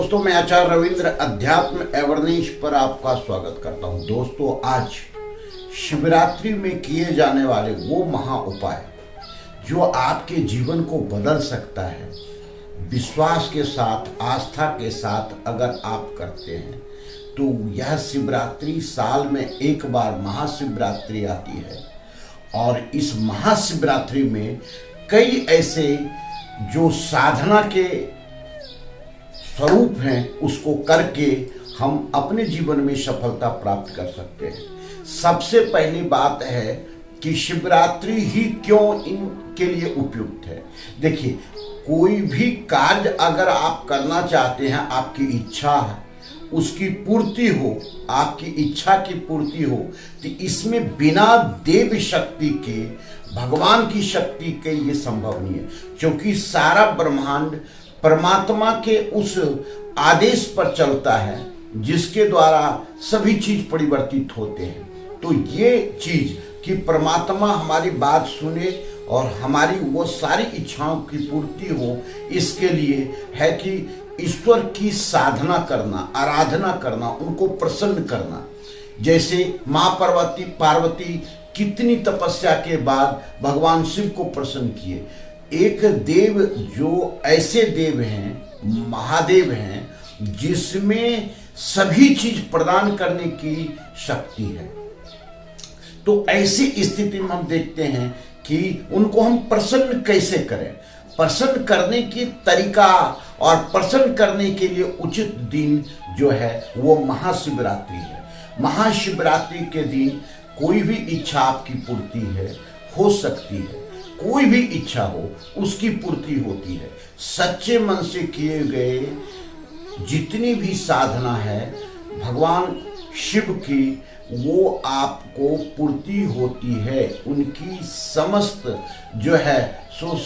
दोस्तों, मैं आचार्य रविंद्र अध्यात्म अवेयरनेस पर आपका स्वागत करता हूं। दोस्तों, आज शिवरात्रि में किए जाने वाले वो महा उपाय जो आपके जीवन को बदल सकता है, विश्वास के साथ, आस्था के साथ अगर आप करते हैं तो यह शिवरात्रि साल में एक बार महाशिवरात्रि आती है। और इस महाशिवरात्रि में कई ऐसे जो साधना के स्वरूप हैं उसको करके हम अपने जीवन में सफलता प्राप्त कर सकते हैं। सबसे पहली बात है कि शिवरात्रि ही क्यों इनके लिए उपयुक्त है। देखिए, कोई भी कार्य अगर आप करना चाहते हैं, आपकी इच्छा है उसकी पूर्ति हो, आपकी इच्छा की पूर्ति हो, तो इसमें बिना देव शक्ति के, भगवान की शक्ति के ये संभव नहीं है। क्योंकि सारा ब्रह्मांड परमात्मा के उस आदेश पर चलता है जिसके द्वारा सभी चीज परिवर्तित होते हैं। तो ये चीज कि परमात्मा हमारी बात सुने और हमारी वो सारी इच्छाओं की पूर्ति हो, इसके लिए है कि ईश्वर की साधना करना, आराधना करना, उनको प्रसन्न करना। जैसे माँ पार्वती कितनी तपस्या के बाद भगवान शिव को प्रसन्न किए। एक देव जो ऐसे देव हैं, महादेव हैं, जिसमें सभी चीज प्रदान करने की शक्ति है। तो ऐसी स्थिति में हम देखते हैं कि उनको हम प्रसन्न कैसे करें। प्रसन्न करने की तरीका और प्रसन्न करने के लिए उचित दिन जो है वो महाशिवरात्रि है। महाशिवरात्रि के दिन कोई भी इच्छा आपकी पूर्ति हो सकती है। कोई भी इच्छा हो उसकी पूर्ति होती है। सच्चे मन से किए गए जितनी भी साधना है भगवान शिव की, वो आपको पूर्ति होती है। उनकी समस्त जो है सो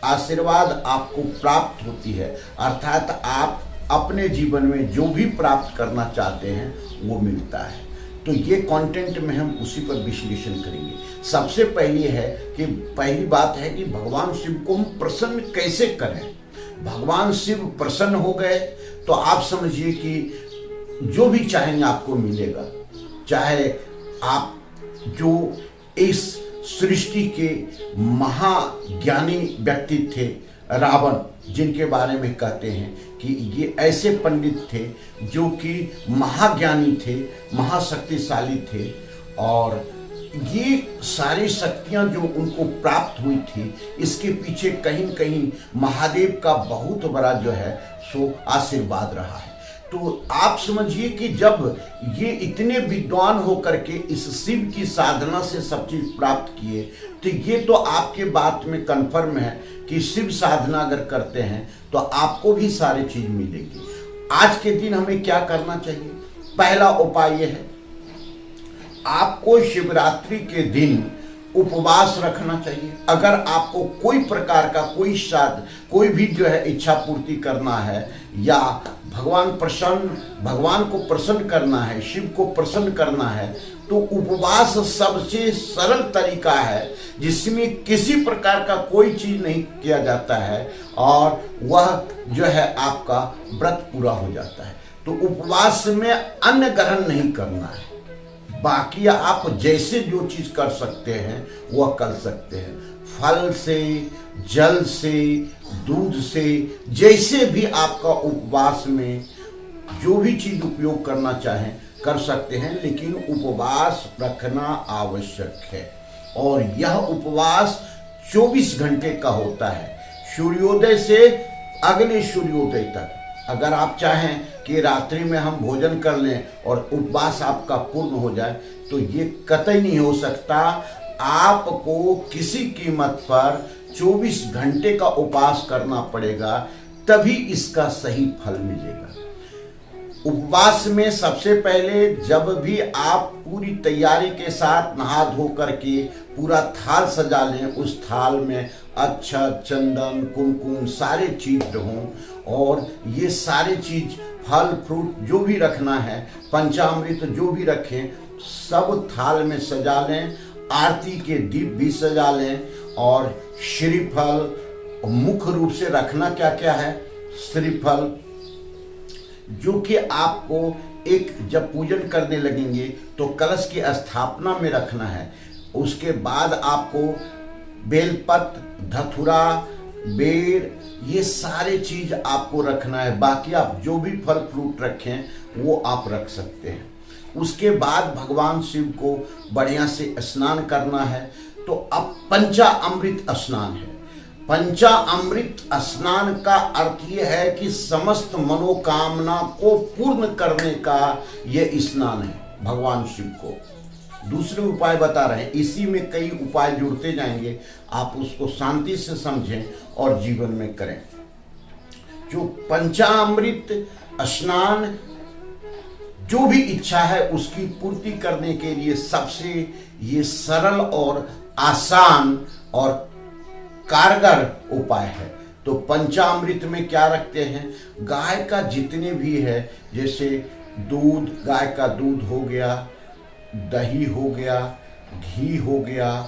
आशीर्वाद आपको प्राप्त होती है। अर्थात आप अपने जीवन में जो भी प्राप्त करना चाहते हैं वो मिलता है। तो ये कंटेंट में हम उसी पर विश्लेषण करेंगे। सबसे पहली बात है कि भगवान शिव को हम प्रसन्न कैसे करें। भगवान शिव प्रसन्न हो गए तो आप समझिए कि जो भी चाहेंगे आपको मिलेगा। चाहे आप जो इस सृष्टि के महाज्ञानी व्यक्ति थे रावण, जिनके बारे में कहते हैं कि ये ऐसे पंडित थे जो कि महाज्ञानी थे, महाशक्तिशाली थे, और ये सारी शक्तियां जो उनको प्राप्त हुई थी, इसके पीछे कहीं न कहीं महादेव का बहुत बड़ा जो है सो आशीर्वाद रहा है। तो आप समझिए कि जब ये इतने विद्वान होकर के इस शिव की साधना से सब चीज प्राप्त किए, तो ये तो आपके बात में कन्फर्म है कि शिव साधना अगर करते हैं तो आपको भी सारी चीज मिलेगी। आज के दिन हमें क्या करना चाहिए? पहला उपाय यह है, आपको शिवरात्रि के दिन उपवास रखना चाहिए। अगर आपको कोई प्रकार का कोई भी जो है इच्छा पूर्ति करना है या भगवान को प्रसन्न करना है, शिव को प्रसन्न करना है, तो उपवास सबसे सरल तरीका है जिसमें किसी प्रकार का कोई चीज नहीं किया जाता है और वह जो है आपका व्रत पूरा हो जाता है। तो उपवास में अन्न ग्रहण नहीं करना है। बाकी आप जैसे जो चीज कर सकते हैं वह कर सकते हैं। फल से, जल से, दूध से, जैसे भी आपका उपवास में जो भी चीज उपयोग करना चाहें कर सकते हैं, लेकिन उपवास रखना आवश्यक है। और यह उपवास 24 घंटे का होता है, सूर्योदय से अगले सूर्योदय तक। अगर आप चाहें कि रात्रि में हम भोजन कर लें और उपवास आपका पूर्ण हो जाए तो ये कतई नहीं हो सकता। आपको किसी कीमत पर 24 घंटे का उपवास करना पड़ेगा, तभी इसका सही फल मिलेगा। उपवास में सबसे पहले जब भी आप पूरी तैयारी के साथ नहा धो करके पूरा थाल सजा लें, उस थाल में अक्षत, चंदन, कुमकुम सारे चीज हों, और ये सारे चीज फल फ्रूट जो भी रखना है, पंचामृत जो भी रखें, सब थाल में सजा लें। आरती के दीप भी सजा लें और श्रीफल मुख्य रूप से रखना क्या क्या है? श्रीफल, जो कि आपको एक जब पूजन करने लगेंगे तो कलश की स्थापना में रखना है। उसके बाद आपको बेलपत्र, धतूरा, बेर, ये सारे चीज आपको रखना है। बाकी आप जो भी फल फ्रूट रखें वो आप रख सकते हैं। उसके बाद भगवान शिव को बढ़िया से स्नान करना है। तो अब पंचामृत स्नान है। पंचामृत स्नान का अर्थ यह है कि समस्त मनोकामना को पूर्ण करने का यह स्नान है भगवान शिव को। दूसरे उपाय बता रहे हैं, इसी में कई उपाय जुड़ते जाएंगे, आप उसको शांति से समझें और जीवन में करें। जो पंचामृत स्नान जो भी इच्छा है उसकी पूर्ति करने के लिए सबसे ये सरल और आसान और कारगर उपाय है। तो पंचामृत में क्या रखते हैं, गाय का जितने भी है, जैसे दूध, गाय का दूध हो गया, दही हो गया, घी हो गया,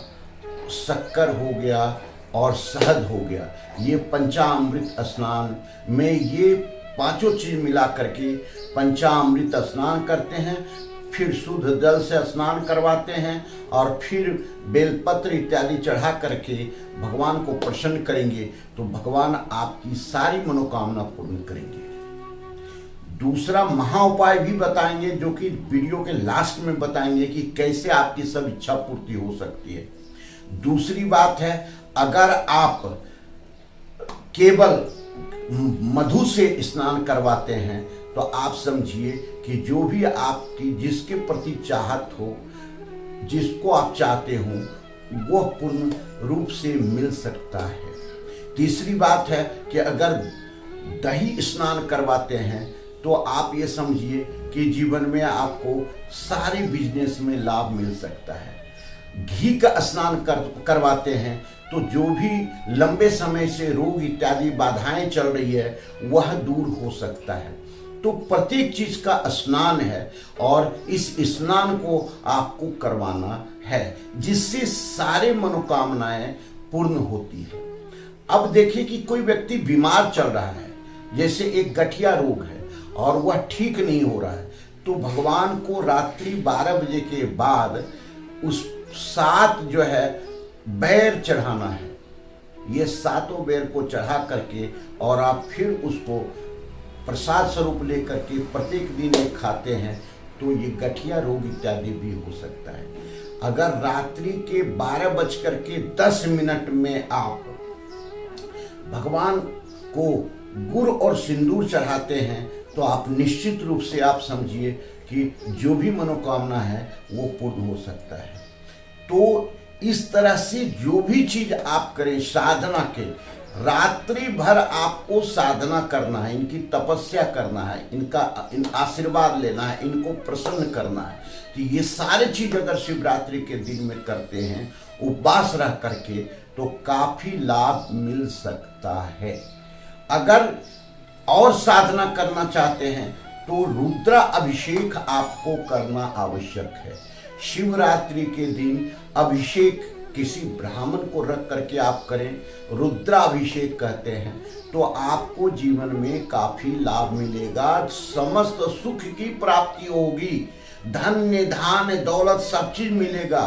शक्कर हो गया और शहद हो गया, ये पंचामृत स्नान में ये पांचों चीज मिला करके पंचामृत स्नान करते हैं। फिर शुद्ध जल से स्नान करवाते हैं और फिर बेलपत्र इत्यादि चढ़ा करके भगवान को प्रसन्न करेंगे तो भगवान आपकी सारी मनोकामना पूर्ण करेंगे। दूसरा महा उपाय भी बताएंगे, जो कि वीडियो के लास्ट में बताएंगे कि कैसे आपकी सब इच्छा पूर्ति हो सकती है। दूसरी बात है, अगर आप केवल मधु से स्नान करवाते हैं तो आप समझिए कि जो भी आपकी जिसके प्रति चाहत हो, जिसको आप चाहते हो, वो पूर्ण रूप से मिल सकता है। तीसरी बात है कि अगर दही स्नान करवाते हैं तो आप ये समझिए कि जीवन में आपको सारे बिजनेस में लाभ मिल सकता है। घी का स्नान करवाते हैं तो जो भी लंबे समय से रोग इत्यादि बाधाएं चल रही है वह दूर हो सकता है। तो प्रत्येक चीज का स्नान है और इस स्नान को आपको करवाना है, जिससे सारे मनोकामनाएं पूर्ण होती है। अब देखिए कि कोई व्यक्ति बीमार चल रहा है, जैसे एक गठिया रोग है और वह ठीक नहीं हो रहा है, तो भगवान को रात्रि 12 बजे के बाद उस 7 जो है बेर चढ़ाना है। ये 7 बेर को चढ़ा करके और आप फिर उसको प्रसाद स्वरूप लेकर के प्रत्येक दिन ये खाते हैं तो ये गठिया रोग इत्यादि भी हो सकता है। अगर रात्रि के 12:10 में आप भगवान को गुड़ और सिंदूर चढ़ाते हैं तो आप निश्चित रूप से आप समझिए कि जो भी मनोकामना है वो पूर्ण हो सकता है। तो इस तरह से जो भी चीज आप करें साधना के, रात्रि भर आपको साधना करना है, इनकी तपस्या करना है, इन आशीर्वाद लेना है, इनको प्रसन्न करना है। तो ये सारे चीज अगर शिवरात्रि के दिन में करते हैं उपवास रह करके तो काफी लाभ मिल सकता है। अगर और साधना करना चाहते हैं तो रुद्रा अभिषेक आपको करना आवश्यक है। शिवरात्रि के दिन अभिषेक किसी ब्राह्मण को रख करके आप करें, रुद्राभिषेक कहते हैं, तो आपको जीवन में काफी लाभ मिलेगा, समस्त सुख की प्राप्ति होगी, धन्य धान दौलत सब चीज मिलेगा।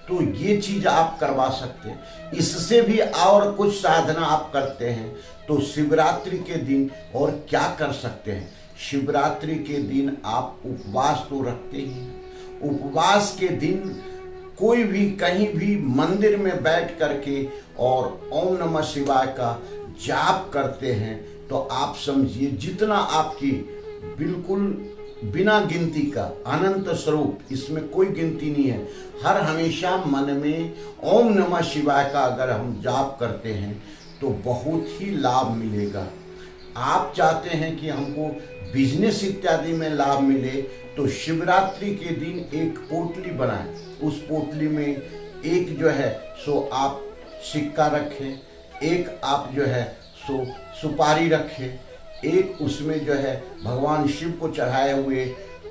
तो ये चीज आप करवा सकते हैं। इससे भी और कुछ साधना आप करते हैं तो शिवरात्रि के दिन और क्या कर सकते हैं, शिवरात्रि के दिन आप उपवास तो रखते ही हैं। उपवास के दिन कोई भी कहीं भी मंदिर में बैठ करके और ओम नमः शिवाय का जाप करते हैं तो आप समझिए जितना आपकी बिल्कुल बिना गिनती का अनंत स्वरूप, इसमें कोई गिनती नहीं है, हर हमेशा मन में ओम नमः शिवाय का अगर हम जाप करते हैं तो बहुत ही लाभ मिलेगा। आप चाहते हैं कि हमको बिजनेस इत्यादि में लाभ मिले तो शिवरात्रि के दिन एक पोटली बनाएं, उस पोटली में एक जो है सो आप सिक्का रखें, एक आप जो है सो सुपारी रखें, एक उसमें जो है भगवान शिव को चढ़ाए हुए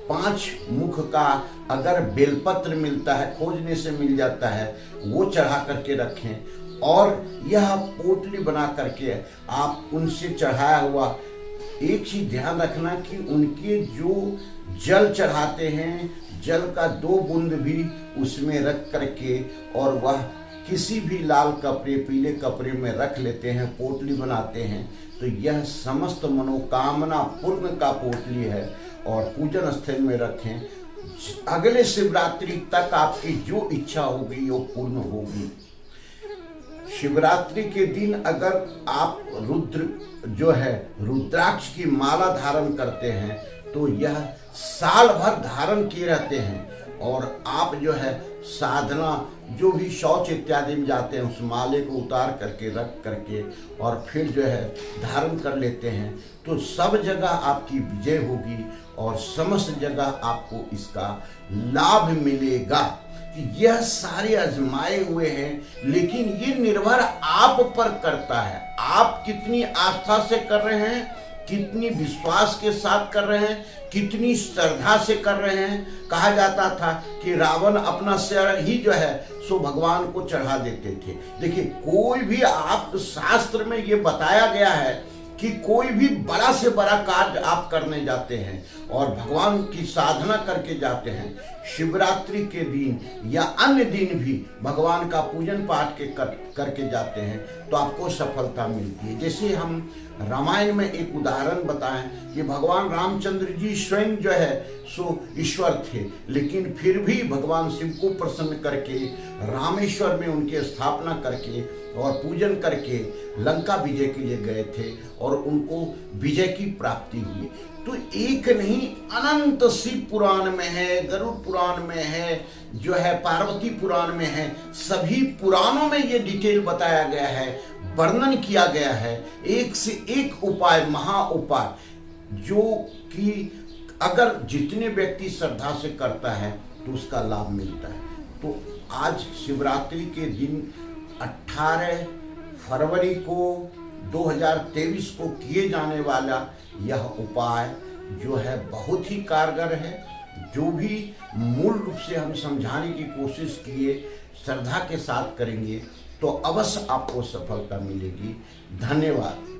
5 मुख का अगर बेलपत्र मिलता है, खोजने से मिल जाता है, वो चढ़ा करके रखें और यह पोटली बना करके आप उनसे चढ़ाया हुआ एक चीज ध्यान रखना कि उनके जो जल चढ़ाते हैं, जल का 2 बूंद भी उसमें रख करके और वह किसी भी लाल कपड़े, पीले कपड़े में रख लेते हैं, पोटली बनाते हैं, तो यह समस्त मनोकामना पूर्ण का पोटली है और पूजन स्थल में रखें। अगले शिवरात्रि तक आपकी जो इच्छा होगी वो पूर्ण होगी। शिवरात्रि के दिन अगर आप रुद्राक्ष की माला धारण करते हैं तो यह साल भर धारण किए रहते हैं और आप साधना जो भी शौच इत्यादि में जाते हैं उस माले को उतार करके रख करके और फिर धारण कर लेते हैं, तो सब जगह आपकी विजय होगी और समस्त जगह आपको इसका लाभ मिलेगा। यह सारे आजमाए हुए हैं, लेकिन ये निर्भर आप पर करता है। आप कितनी आस्था से कर रहे हैं, कितनी विश्वास के साथ कर रहे हैं, कितनी श्रद्धा से कर रहे हैं। कहा जाता था कि रावण अपना सिर ही सो भगवान को चढ़ा देते थे। देखिए, कोई भी आप शास्त्र में ये बताया गया है कि कोई भी बड़ा से बड़ा कार्य आप करने जाते हैं और भगवान की साधना करके जाते हैं, शिवरात्रि के दिन या अन्य दिन भी भगवान का पूजन पाठ करके जाते हैं तो आपको सफलता मिलती है। जैसे हम रामायण में एक उदाहरण बताएं कि भगवान रामचंद्र जी स्वयं सो ईश्वर थे, लेकिन फिर भी भगवान शिव को प्रसन्न करके रामेश्वर में उनकी स्थापना करके और पूजन करके लंका विजय के लिए गए थे और उनको विजय की प्राप्ति हुई। तो एक नहीं, अनंत शिव पुराण में है, गरुड़ पुराण में है, पार्वती पुराण में है, सभी पुराणों में ये डिटेल बताया गया है, वर्णन किया गया है। एक से एक उपाय, महा उपाय, जो कि अगर जितने व्यक्ति श्रद्धा से करता है तो उसका लाभ मिलता है। तो आज शिवरात्रि के दिन 18 फरवरी को 2023 को किए जाने वाला यह उपाय बहुत ही कारगर है। जो भी मूल रूप से हम समझाने की कोशिश किए, श्रद्धा के साथ करेंगे तो अवश्य आपको सफलता मिलेगी। धन्यवाद।